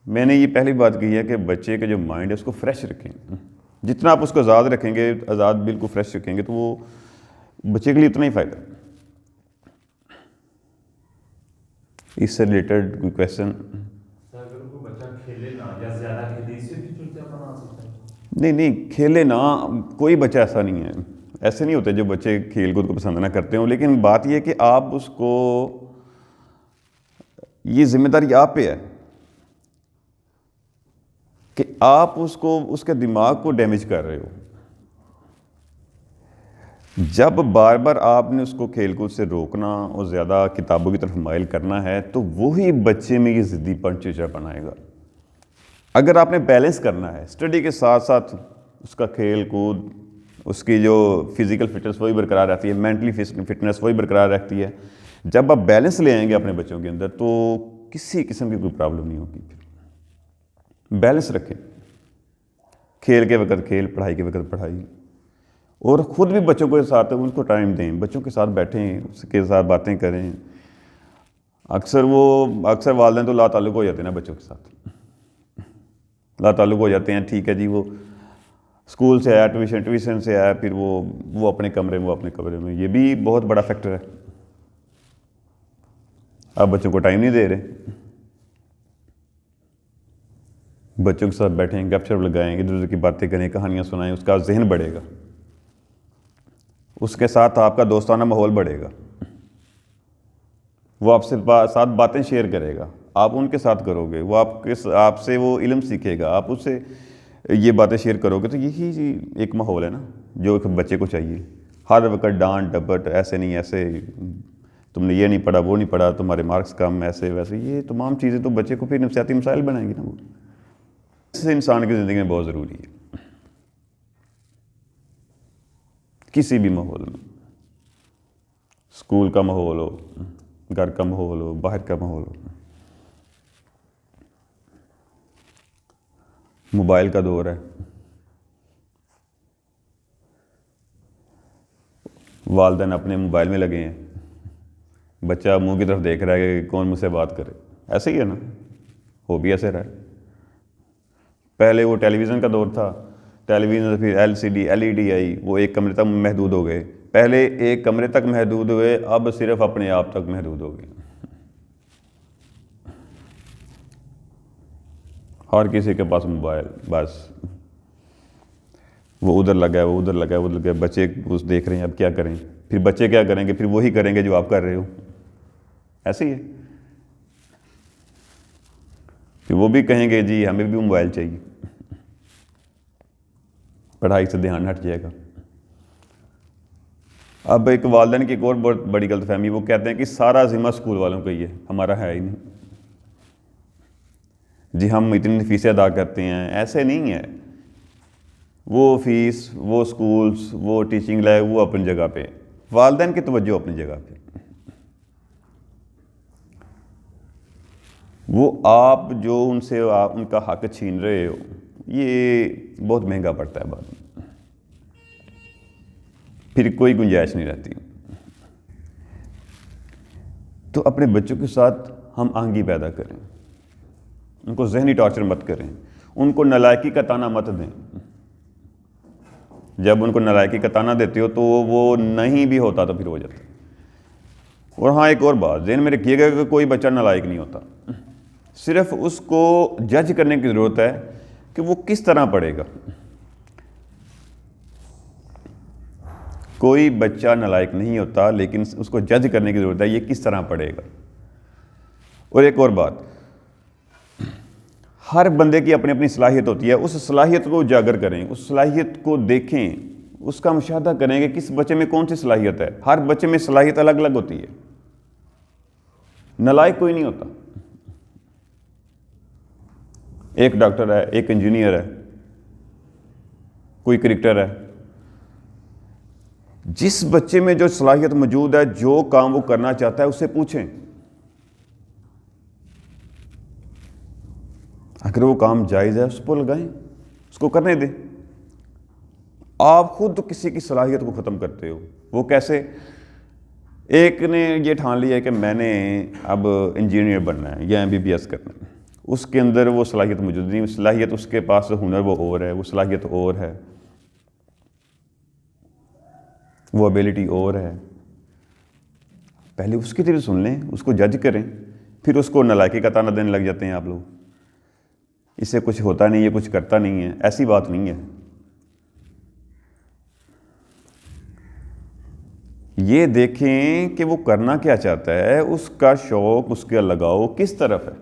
میں نے یہ پہلی بات کہی ہے کہ بچے کے جو مائنڈ ہے اس کو فریش رکھیں. جتنا آپ اس کو آزاد رکھیں گے, آزاد بالکل فریش رکھیں گے, تو وہ بچے کے لیے اتنا ہی فائدہ. اس سے ریلیٹڈ کوئی کویشچن؟ اگر کوئی بچہ کھیلے نہ یا زیادہ کھیلے, اس سے بھی چڑچڑاپن آ سکتا ہے؟ نہیں, کھیلے نہ, کوئی بچہ ایسا نہیں ہے. ایسے نہیں ہوتے جو بچے کھیل کود کو پسند نہ کرتے ہوں, لیکن بات یہ ہے کہ آپ اس کو, یہ ذمہ داری آپ پہ ہے کہ آپ اس کو, اس کے دماغ کو ڈیمیج کر رہے ہو. جب بار بار آپ نے اس کو کھیل کود سے روکنا اور زیادہ کتابوں کی طرف مائل کرنا ہے, تو وہی بچے میں یہ ضدی پن چڑچڑاپن آئے گا. اگر آپ نے بیلنس کرنا ہے, اسٹڈی کے ساتھ ساتھ اس کا کھیل کود, اس کی جو فزیکل فٹنس وہی برقرار رہتی ہے, مینٹلی فٹنس وہی برقرار رہتی ہے. جب آپ بیلنس لے آئیں گے اپنے بچوں کے اندر, تو کسی قسم کی کوئی پرابلم نہیں ہوگی. بیلنس رکھیں, کھیل کے وقت کھیل, پڑھائی کے وقت پڑھائی, اور خود بھی بچوں کے ساتھ ان کو ٹائم دیں, بچوں کے ساتھ بیٹھیں, اس کے ساتھ باتیں کریں. اکثر والدین تو لا تعلق ہو جاتے ہیں نا بچوں کے ساتھ, لا تعلق ہو جاتے ہیں. ٹھیک ہے جی, وہ اسکول سے آیا, ٹیوشن سے آیا, پھر وہ اپنے کمرے میں, یہ بھی بہت بڑا فیکٹر ہے. آپ بچوں کو ٹائم نہیں دے رہے. بچوں کے ساتھ بیٹھیں, گپ شپ لگائیں, ادھر ادھر کی باتیں کریں, کہانیاں سنائیں, اس کا ذہن بڑھے گا, اس کے ساتھ آپ کا دوستانہ ماحول بڑھے گا, وہ آپ سے ساتھ باتیں شیئر کرے گا, آپ ان کے ساتھ کرو گے, وہ آپ سے وہ علم سیکھے گا, آپ اس سے یہ باتیں شیئر کرو گے. تو یہی ایک ماحول ہے نا جو ایک بچے کو چاہیے. ہر وقت ڈانٹ ڈپٹ, ایسے نہیں ایسے, تم نے یہ نہیں پڑھا, وہ نہیں پڑھا, تمہارے مارکس کم, ایسے ویسے, یہ تمام چیزیں تو بچے کو پھر نفسیاتی مسائل بنائیں گی نا. وہ اس سے انسان کی زندگی میں بہت ضروری ہے, کسی بھی ماحول میں, اسکول کا ماحول ہو, گھر کا ماحول ہو, باہر کا ماحول ہو. موبائل کا دور ہے, والدین اپنے موبائل میں لگے ہیں, بچہ منہ کی طرف دیکھ رہا ہے کہ کون مجھ سے بات کرے. ایسے ہی ہے نا, ہو بھی ایسے رہا ہے. پہلے وہ ٹیلی ویژن کا دور تھا, ٹیلی ویژن سے پھر LCD LED آئی, وہ ایک کمرے تک محدود ہو گئے. پہلے ایک کمرے تک محدود ہوئے, اب صرف اپنے آپ تک محدود ہو گئے. ہر کسی کے پاس موبائل, بس وہ ادھر لگا ہے, وہ ادھر لگا ہے, وہ ادھر لگا ہے. بچے اس دیکھ رہے ہیں, اب کیا کریں, پھر بچے کیا کریں گے, پھر وہی کریں گے جو آپ کر رہے ہو. ایسے ہی ہے, پھر وہ بھی کہیں گے جی ہمیں بھی موبائل چاہیے, پڑھائی سے دھیان ہٹ جائے گا. اب ایک والدین کی ایک اور بہت بڑی غلط فہمی, وہ کہتے ہیں کہ سارا ذمہ اسکول والوں کا ہی ہے, ہمارا ہے ہی نہیں. جی ہم اتنی فیسیں ادا کرتے ہیں, ایسے نہیں ہے. وہ فیس, وہ اسکولس, وہ ٹیچنگ لائف, وہ اپنی جگہ پہ, والدین کی توجہ اپنی جگہ پہ. وہ آپ جو ان سے ان کا حق چھین رہے ہو, یہ بہت مہنگا پڑتا ہے بعد میں, پھر کوئی گنجائش نہیں رہتی. تو اپنے بچوں کے ساتھ ہم آہنگی پیدا کریں, ان کو ذہنی ٹارچر مت کریں, ان کو نالائکی کا طعنہ مت دیں. جب ان کو نالائکی کا طعنہ دیتے ہو تو وہ نہیں بھی ہوتا تو پھر ہو جاتا. اور ہاں ایک اور بات ذہن میں رکھیے گا کہ کوئی بچہ نالائق نہیں ہوتا, صرف اس کو جج کرنے کی ضرورت ہے کہ وہ کس طرح پڑھے گا. کوئی بچہ نالائق نہیں ہوتا, لیکن اس کو جج کرنے کی ضرورت ہے یہ کس طرح پڑھے گا. اور ایک اور بات, ہر بندے کی اپنی اپنی صلاحیت ہوتی ہے, اس صلاحیت کو اجاگر کریں, اس صلاحیت کو دیکھیں, اس کا مشاہدہ کریں کہ کس بچے میں کون سی صلاحیت ہے. ہر بچے میں صلاحیت الگ الگ ہوتی ہے, نالائق کوئی نہیں ہوتا. ایک ڈاکٹر ہے, ایک انجینئر ہے, کوئی کرکٹر ہے. جس بچے میں جو صلاحیت موجود ہے, جو کام وہ کرنا چاہتا ہے, اس سے پوچھیں. اگر وہ کام جائز ہے اس کو لگائیں, اس کو کرنے دیں. آپ خود کسی کی صلاحیت کو ختم کرتے ہو. وہ کیسے؟ ایک نے یہ ٹھان لیا ہے کہ میں نے اب انجینئر بننا ہے یا MBBS کرنا ہے, اس کے اندر وہ صلاحیت موجود نہیں، صلاحیت اس کے پاس ہنر وہ اور ہے، وہ صلاحیت اور ہے، وہ ابیلٹی اور ہے، پہلے اس کی طرف سن لیں، اس کو جج کریں، پھر اس کو نالائکی کا طعنہ دینے لگ جاتے ہیں آپ لوگ، اس سے کچھ ہوتا نہیں ہے، کچھ کرتا نہیں ہے، ایسی بات نہیں ہے۔ یہ دیکھیں کہ وہ کرنا کیا چاہتا ہے، اس کا شوق، اس کا لگاؤ کس طرف ہے۔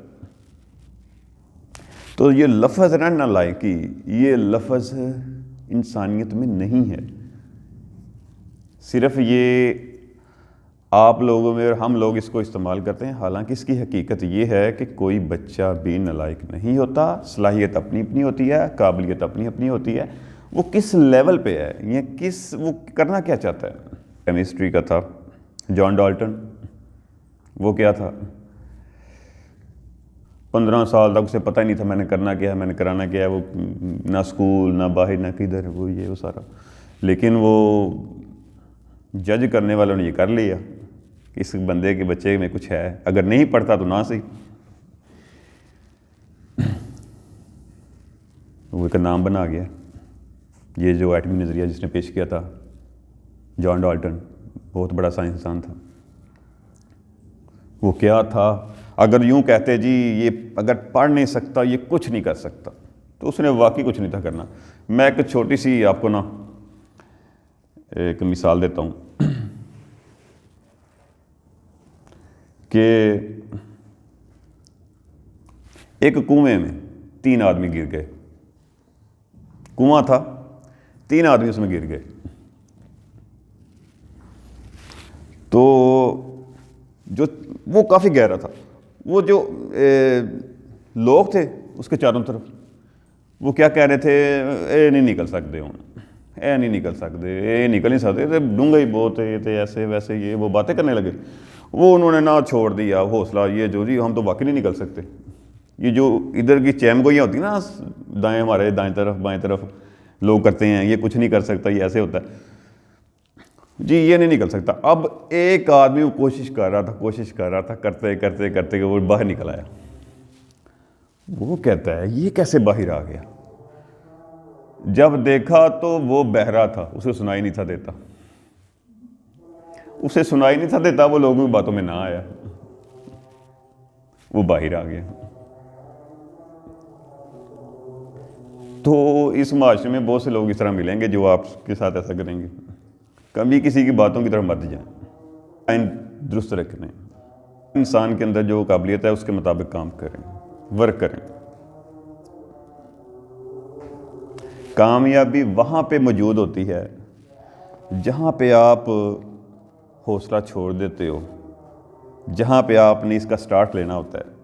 تو یہ لفظ ہے نا نالائکی، یہ لفظ انسانیت میں نہیں ہے، صرف یہ آپ لوگوں میں اور ہم لوگ اس کو استعمال کرتے ہیں، حالانکہ اس کی حقیقت یہ ہے کہ کوئی بچہ بھی نالائق نہیں ہوتا، صلاحیت اپنی اپنی ہوتی ہے، قابلیت اپنی اپنی ہوتی ہے، وہ کس لیول پہ ہے، یہ وہ کرنا کیا چاہتا ہے۔ کیمسٹری کا تھا جان ڈالٹن، وہ کیا تھا، 15 سال تک اسے پتہ ہی نہیں تھا میں نے کرنا کیا ہے، میں نے کرانا کیا ہے، وہ نہ اسکول نہ باہر نہ کدھر، وہ یہ وہ سارا، لیکن وہ جج کرنے والوں نے یہ کر لیا کہ اس بندے کے بچے میں کچھ ہے، اگر نہیں پڑھتا تو نہ صحیح، وہ ایک نام بنا گیا۔ یہ جو ایٹمی نظریہ جس نے پیش کیا تھا جان ڈالٹن، بہت بڑا سائنسدان تھا، وہ کیا تھا، اگر یوں کہتے جی یہ اگر پڑھ نہیں سکتا یہ کچھ نہیں کر سکتا، تو اس نے واقعی کچھ نہیں تھا کرنا۔ میں ایک چھوٹی سی آپ کو نا ایک مثال دیتا ہوں کہ ایک کنویں میں 3 آدمی گر گئے، کنواں تھا، 3 آدمی اس میں گر گئے، تو وہ کافی گہرا تھا، وہ جو لوگ تھے اس کے چاروں طرف وہ کیا کہہ رہے تھے، اے نہیں نکل سکتے ہوں، اے نہیں نکل سکتے، اے نکل نہیں سکتے، ڈونگا ہی بہت ہے، تھے ایسے ویسے، یہ وہ باتیں کرنے لگے۔ وہ انہوں نے نہ چھوڑ دیا حوصلہ، یہ جو جی ہم تو واقعی نہیں نکل سکتے، یہ جو ادھر کی چیم گوئیاں ہوتی ہیں نا، دائیں ہمارے دائیں طرف بائیں طرف لوگ کرتے ہیں، یہ کچھ نہیں کر سکتا، یہ ایسے ہوتا ہے جی، یہ نہیں نکل سکتا۔ اب ایک آدمی وہ کوشش کر رہا تھا، کرتے کرتے کرتے کہ وہ باہر نکل آیا۔ وہ کہتا ہے یہ کیسے باہر آ گیا؟ جب دیکھا تو وہ بہرا تھا، اسے سنائی نہیں تھا دیتا، وہ لوگوں کی باتوں میں نہ آیا، وہ باہر آ گیا۔ تو اس معاشرے میں بہت سے لوگ اس طرح ملیں گے جو آپ کے ساتھ ایسا کریں گے، کبھی کسی کی باتوں کی طرف مت جائیں، درست رکھیں، انسان کے اندر جو قابلیت ہے اس کے مطابق کام کریں، ورک کریں۔ کامیابی وہاں پہ موجود ہوتی ہے جہاں پہ آپ حوصلہ چھوڑ دیتے ہو، جہاں پہ آپ نے اس کا سٹارٹ لینا ہوتا ہے۔